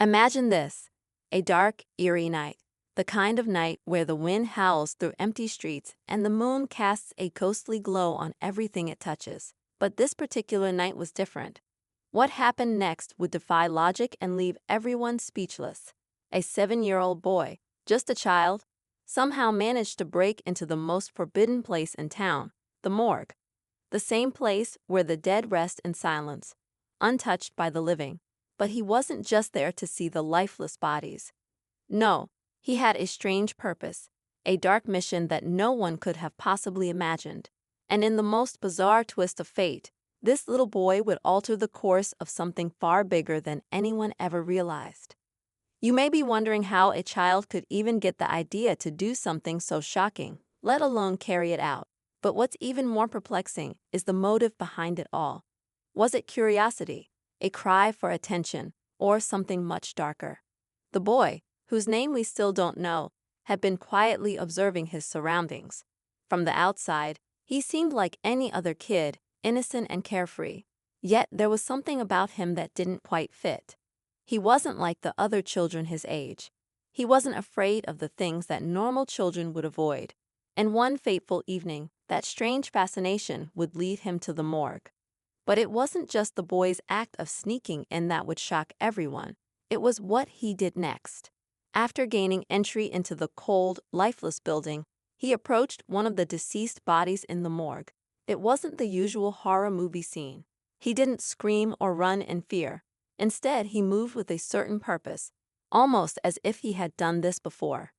Imagine this: a dark, eerie night. The kind of night where the wind howls through empty streets and the moon casts a ghostly glow on everything it touches. But this particular night was different. What happened next would defy logic and leave everyone speechless. A 7-year-old boy, just a child, somehow managed to break into the most forbidden place in town, the morgue. The same place where the dead rest in silence, untouched by the living. But he wasn't just there to see the lifeless bodies. No, he had a strange purpose, a dark mission that no one could have possibly imagined. And in the most bizarre twist of fate, this little boy would alter the course of something far bigger than anyone ever realized. You may be wondering how a child could even get the idea to do something so shocking, let alone carry it out. But what's even more perplexing is the motive behind it all. Was it curiosity, a cry for attention, or something much darker? The boy, whose name we still don't know, had been quietly observing his surroundings. From the outside, he seemed like any other kid, innocent and carefree. Yet there was something about him that didn't quite fit. He wasn't like the other children his age. He wasn't afraid of the things that normal children would avoid. And one fateful evening, that strange fascination would lead him to the morgue. But it wasn't just the boy's act of sneaking in that would shock everyone. It was what he did next. After gaining entry into the cold, lifeless building, he approached one of the deceased bodies in the morgue. It wasn't the usual horror movie scene. He didn't scream or run in fear. Instead, he moved with a certain purpose, almost as if he had done this before.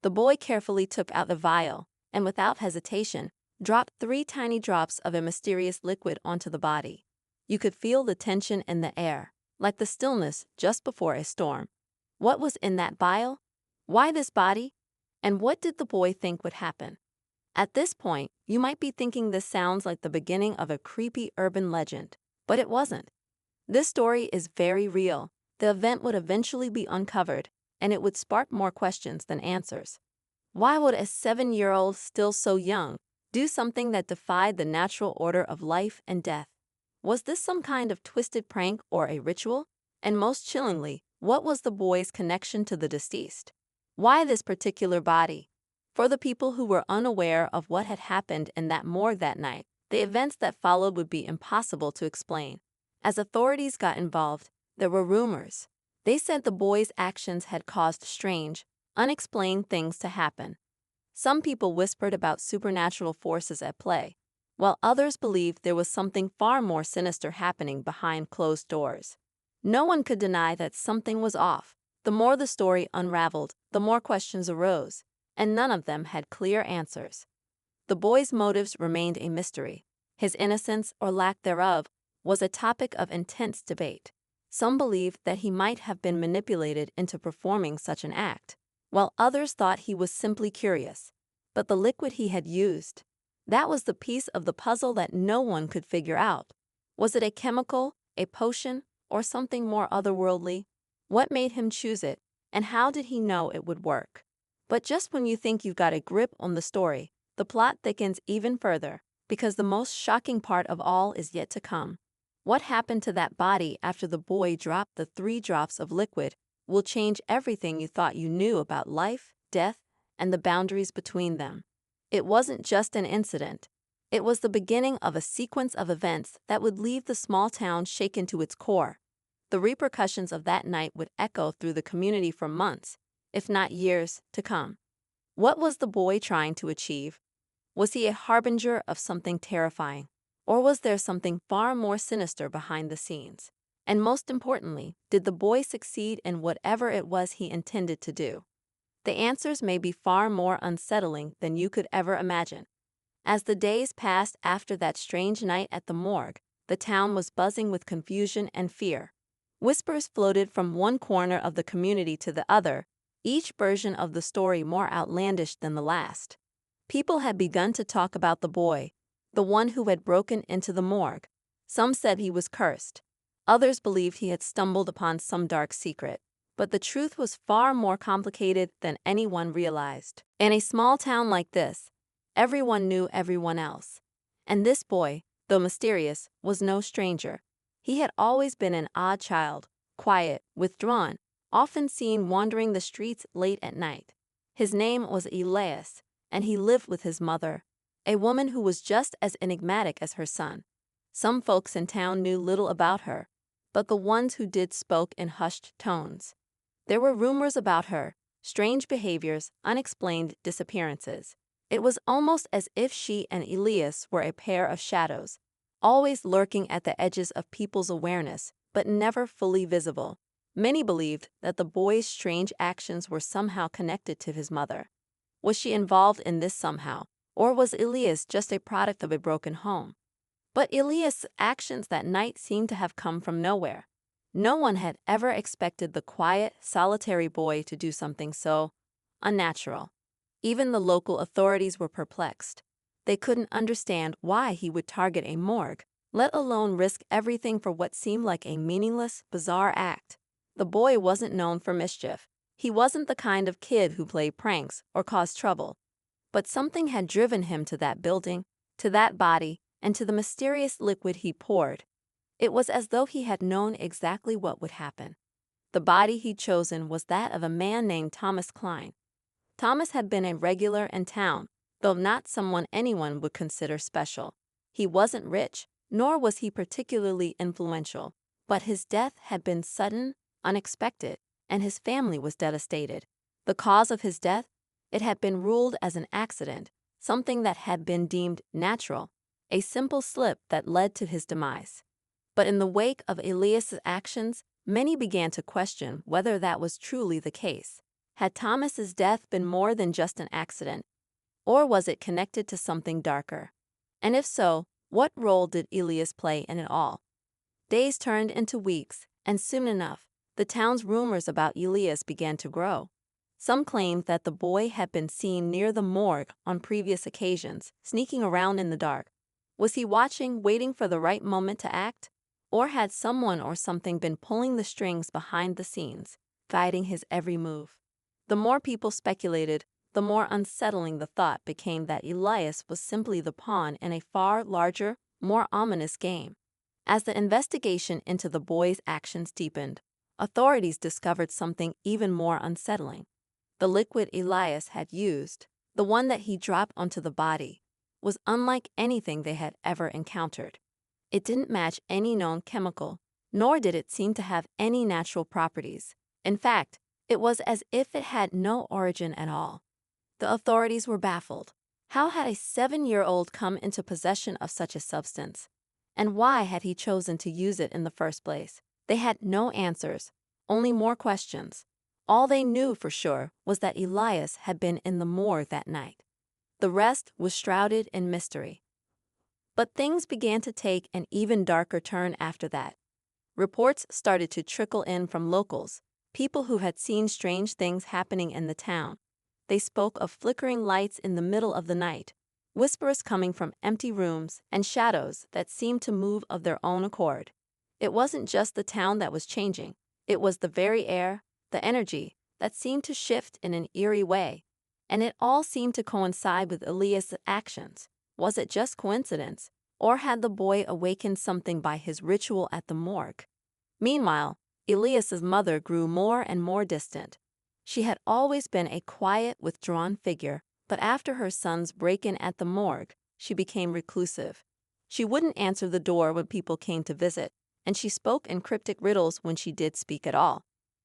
The boy carefully took out a vial, and without hesitation, dropped 3 tiny drops of a mysterious liquid onto the body. You could feel the tension in the air, like the stillness just before a storm. What was in that vial? Why this body? And what did the boy think would happen? At this point, you might be thinking this sounds like the beginning of a creepy urban legend, but it wasn't. This story is very real. The event would eventually be uncovered, and it would spark more questions than answers. Why would a 7-year-old, still so young, do something that defied the natural order of life and death? Was this some kind of twisted prank or a ritual? And most chillingly, what was the boy's connection to the deceased? Why this particular body? For the people who were unaware of what had happened in that morgue that night, the events that followed would be impossible to explain. As authorities got involved, there were rumors. They said the boy's actions had caused strange, unexplained things to happen. Some people whispered about supernatural forces at play, while others believed there was something far more sinister happening behind closed doors. No one could deny that something was off. The more the story unraveled, the more questions arose, and none of them had clear answers. The boy's motives remained a mystery. His innocence, or lack thereof, was a topic of intense debate. Some believed that he might have been manipulated into performing such an act, while others thought he was simply curious. But the liquid he had used, that was the piece of the puzzle that no one could figure out. Was it a chemical, a potion, or something more otherworldly? What made him choose it, and how did he know it would work? But just when you think you've got a grip on the story, the plot thickens even further, because the most shocking part of all is yet to come. What happened to that body after the boy dropped the 3 drops of liquid will change everything you thought you knew about life, death, and the boundaries between them. It wasn't just an incident. It was the beginning of a sequence of events that would leave the small town shaken to its core. The repercussions of that night would echo through the community for months, if not years, to come. What was the boy trying to achieve? Was he a harbinger of something terrifying, or was there something far more sinister behind the scenes? And most importantly, did the boy succeed in whatever it was he intended to do? The answers may be far more unsettling than you could ever imagine. As the days passed after that strange night at the morgue, the town was buzzing with confusion and fear. Whispers floated from one corner of the community to the other, each version of the story more outlandish than the last. People had begun to talk about the boy, the one who had broken into the morgue. Some said he was cursed. Others believed he had stumbled upon some dark secret. But the truth was far more complicated than anyone realized. In a small town like this, everyone knew everyone else. And this boy, though mysterious, was no stranger. He had always been an odd child, quiet, withdrawn, often seen wandering the streets late at night. His name was Elias, and he lived with his mother, a woman who was just as enigmatic as her son. Some folks in town knew little about her, but the ones who did spoke in hushed tones. There were rumors about her, strange behaviors, unexplained disappearances. It was almost as if she and Elias were a pair of shadows, always lurking at the edges of people's awareness, but never fully visible. Many believed that the boy's strange actions were somehow connected to his mother. Was she involved in this somehow, or was Elias just a product of a broken home? But Elias' actions that night seemed to have come from nowhere. No one had ever expected the quiet, solitary boy to do something so unnatural. Even the local authorities were perplexed. They couldn't understand why he would target a morgue, let alone risk everything for what seemed like a meaningless, bizarre act. The boy wasn't known for mischief. He wasn't the kind of kid who played pranks or caused trouble. But something had driven him to that building, to that body, and to the mysterious liquid he poured. It was as though he had known exactly what would happen. The body he'd chosen was that of a man named Thomas Klein. Thomas had been a regular in town, though not someone anyone would consider special. He wasn't rich, nor was he particularly influential, but his death had been sudden, unexpected, and his family was devastated. The cause of his death? It had been ruled as an accident, something that had been deemed natural, a simple slip that led to his demise. But in the wake of Elias' actions, many began to question whether that was truly the case. Had Thomas's death been more than just an accident, or was it connected to something darker? And if so, what role did Elias play in it all? Days turned into weeks, and soon enough, the town's rumors about Elias began to grow. Some claimed that the boy had been seen near the morgue on previous occasions, sneaking around in the dark. Was he watching, waiting for the right moment to act? Or had someone or something been pulling the strings behind the scenes, guiding his every move? The more people speculated, the more unsettling the thought became that Elias was simply the pawn in a far larger, more ominous game. As the investigation into the boy's actions deepened, authorities discovered something even more unsettling. The liquid Elias had used, the one that he dropped onto the body, was unlike anything they had ever encountered. It didn't match any known chemical, nor did it seem to have any natural properties. In fact, it was as if it had no origin at all. The authorities were baffled. How had a 7-year-old come into possession of such a substance? And why had he chosen to use it in the first place? They had no answers, only more questions. All they knew for sure was that Elias had been in the morgue that night. The rest was shrouded in mystery. But things began to take an even darker turn after that. Reports started to trickle in from locals, people who had seen strange things happening in the town. They spoke of flickering lights in the middle of the night, whispers coming from empty rooms, and shadows that seemed to move of their own accord. It wasn't just the town that was changing. It was the very air, the energy, that seemed to shift in an eerie way. And it all seemed to coincide with Elias' actions. Was it just coincidence, or had the boy awakened something by his ritual at the morgue? Meanwhile, Elias's mother grew more and more distant. She had always been a quiet, withdrawn figure, but after her son's break-in at the morgue, she became reclusive. She wouldn't answer the door when people came to visit, and she spoke in cryptic riddles when she did speak at all.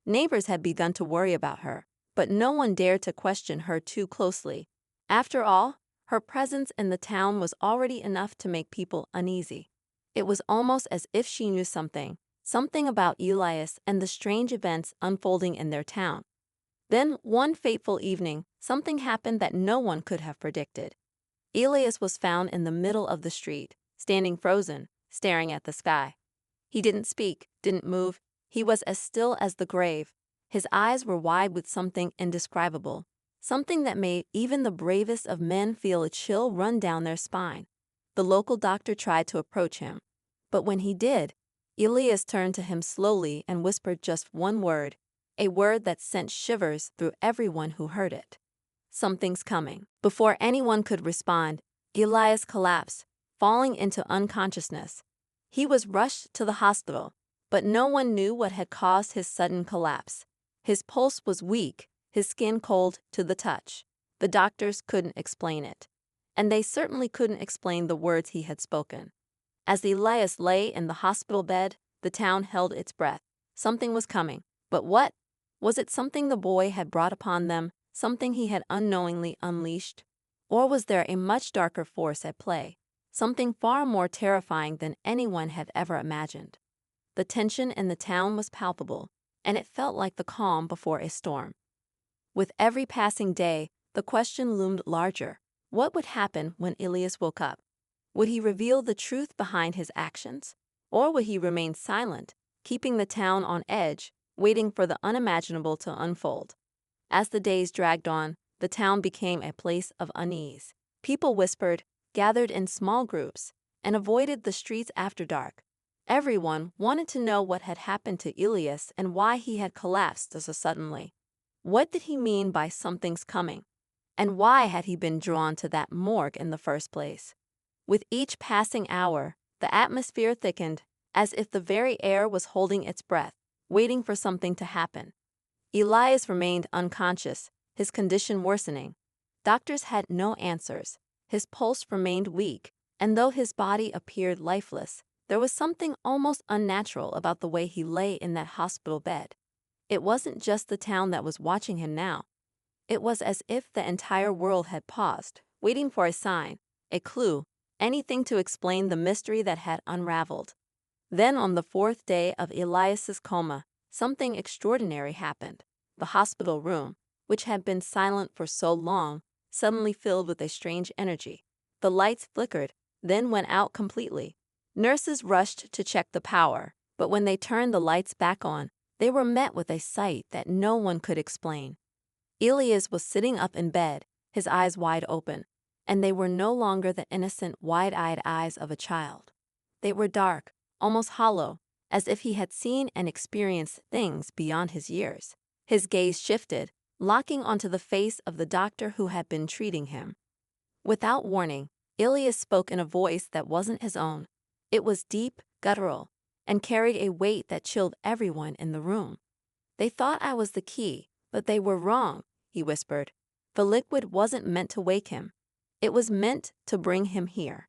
Neighbors had begun to worry about her, but no one dared to question her too closely. After all, her presence in the town was already enough to make people uneasy. It was almost as if she knew something about Elias and the strange events unfolding in their town. Then, one fateful evening, something happened that no one could have predicted. Elias was found in the middle of the street, standing frozen, staring at the sky. He didn't speak, didn't move. He was as still as the grave. His eyes were wide with something indescribable, something that made even the bravest of men feel a chill run down their spine. The local doctor tried to approach him, but when he did, Elias turned to him slowly and whispered just one word, a word that sent shivers through everyone who heard it. "Something's coming." Before anyone could respond, Elias collapsed, falling into unconsciousness. He was rushed to the hospital, but no one knew what had caused his sudden collapse. His pulse was weak, his skin cold to the touch. The doctors couldn't explain it. And they certainly couldn't explain the words he had spoken. As Elias lay in the hospital bed, the town held its breath. Something was coming. But what? Was it something the boy had brought upon them, something he had unknowingly unleashed? Or was there a much darker force at play, something far more terrifying than anyone had ever imagined? The tension in the town was palpable, and it felt like the calm before a storm. With every passing day, the question loomed larger. What would happen when Elias woke up? Would he reveal the truth behind his actions? Or would he remain silent, keeping the town on edge, waiting for the unimaginable to unfold? As the days dragged on, the town became a place of unease. People whispered, gathered in small groups, and avoided the streets after dark. Everyone wanted to know what had happened to Elias and why he had collapsed so suddenly. What did he mean by something's coming? And why had he been drawn to that morgue in the first place? With each passing hour, the atmosphere thickened, as if the very air was holding its breath, waiting for something to happen. Elias remained unconscious, his condition worsening. Doctors had no answers. His pulse remained weak, and though his body appeared lifeless, there was something almost unnatural about the way he lay in that hospital bed. It wasn't just the town that was watching him now. It was as if the entire world had paused, waiting for a sign, a clue, anything to explain the mystery that had unraveled. Then on the fourth day of Elias's coma, something extraordinary happened. The hospital room, which had been silent for so long, suddenly filled with a strange energy. The lights flickered, then went out completely. Nurses rushed to check the power, but when they turned the lights back on, they were met with a sight that no one could explain. Elias was sitting up in bed, his eyes wide open, and they were no longer the innocent, wide-eyed eyes of a child. They were dark, almost hollow, as if he had seen and experienced things beyond his years. His gaze shifted, locking onto the face of the doctor who had been treating him. Without warning, Elias spoke in a voice that wasn't his own. It was deep, guttural, and carried a weight that chilled everyone in the room. "They thought I was the key, but they were wrong," he whispered. "The liquid wasn't meant to wake him. It was meant to bring him here."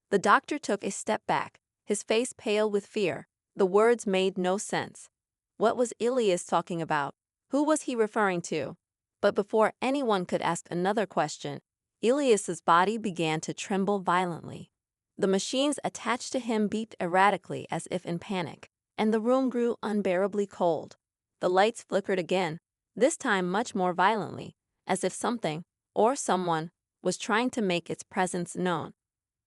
The doctor took a step back, his face pale with fear. The words made no sense. What was Elias talking about? Who was he referring to? But before anyone could ask another question, Elias's body began to tremble violently. The machines attached to him beeped erratically as if in panic, and the room grew unbearably cold. The lights flickered again, this time much more violently, as if something, or someone, was trying to make its presence known.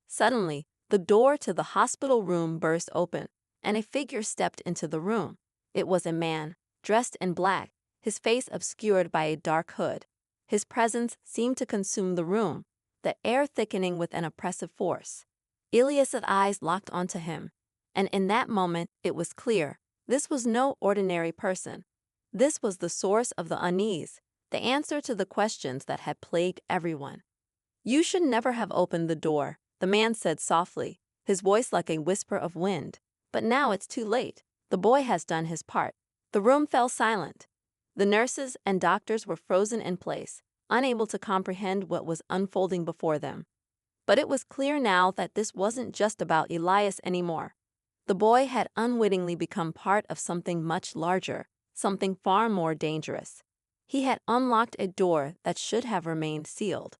Suddenly, the door to the hospital room burst open, and a figure stepped into the room. It was a man, dressed in black, his face obscured by a dark hood. His presence seemed to consume the room, the air thickening with an oppressive force. Elias's eyes locked onto him, and in that moment it was clear, this was no ordinary person. This was the source of the unease, the answer to the questions that had plagued everyone. "You should never have opened the door," the man said softly, his voice like a whisper of wind. "But now it's too late. The boy has done his part." The room fell silent. The nurses and doctors were frozen in place, unable to comprehend what was unfolding before them. But it was clear now that this wasn't just about Elias anymore. The boy had unwittingly become part of something much larger, something far more dangerous. He had unlocked a door that should have remained sealed.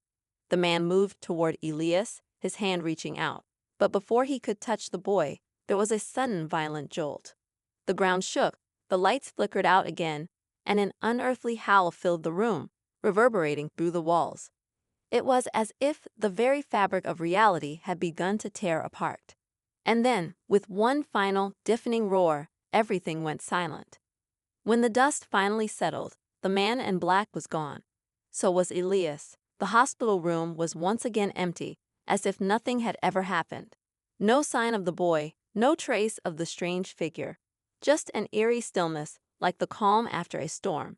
The man moved toward Elias, his hand reaching out. But before he could touch the boy, there was a sudden violent jolt. The ground shook, the lights flickered out again, and an unearthly howl filled the room, reverberating through the walls. It was as if the very fabric of reality had begun to tear apart. And then, with one final, deafening roar, everything went silent. When the dust finally settled, the man in black was gone. So was Elias. The hospital room was once again empty, as if nothing had ever happened. No sign of the boy, no trace of the strange figure. Just an eerie stillness, like the calm after a storm.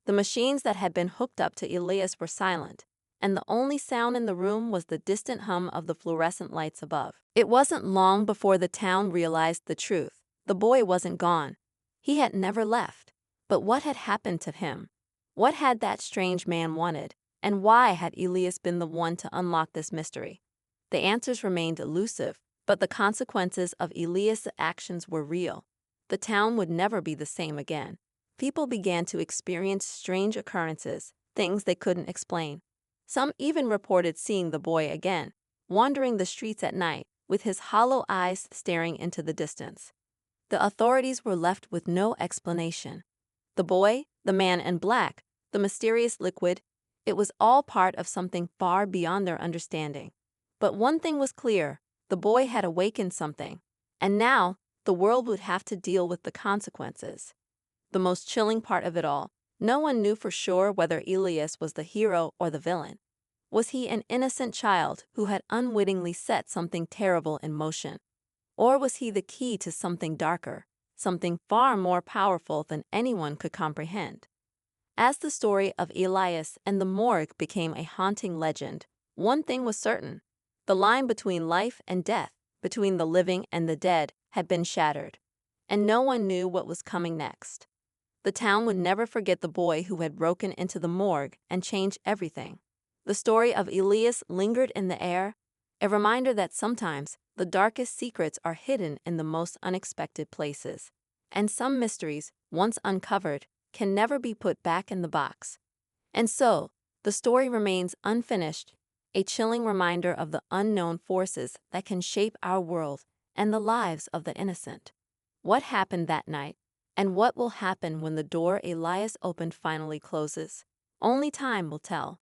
The machines that had been hooked up to Elias were silent, and the only sound in the room was the distant hum of the fluorescent lights above. It wasn't long before the town realized the truth. The boy wasn't gone. He had never left. But what had happened to him? What had that strange man wanted? And why had Elias been the one to unlock this mystery? The answers remained elusive, but the consequences of Elias' actions were real. The town would never be the same again. People began to experience strange occurrences, things they couldn't explain. Some even reported seeing the boy again, wandering the streets at night, with his hollow eyes staring into the distance. The authorities were left with no explanation. The boy, the man in black, the mysterious liquid, it was all part of something far beyond their understanding. But one thing was clear, the boy had awakened something, and now the world would have to deal with the consequences. The most chilling part of it all, no one knew for sure whether Elias was the hero or the villain. Was he an innocent child who had unwittingly set something terrible in motion? Or was he the key to something darker, something far more powerful than anyone could comprehend? As the story of Elias and the morgue became a haunting legend, one thing was certain. The line between life and death, between the living and the dead, had been shattered, and no one knew what was coming next. The town would never forget the boy who had broken into the morgue and changed everything. The story of Elias lingered in the air, a reminder that sometimes the darkest secrets are hidden in the most unexpected places. And some mysteries, once uncovered, can never be put back in the box. And so, the story remains unfinished, a chilling reminder of the unknown forces that can shape our world and the lives of the innocent. What happened that night? And what will happen when the door Elias opened finally closes? Only time will tell.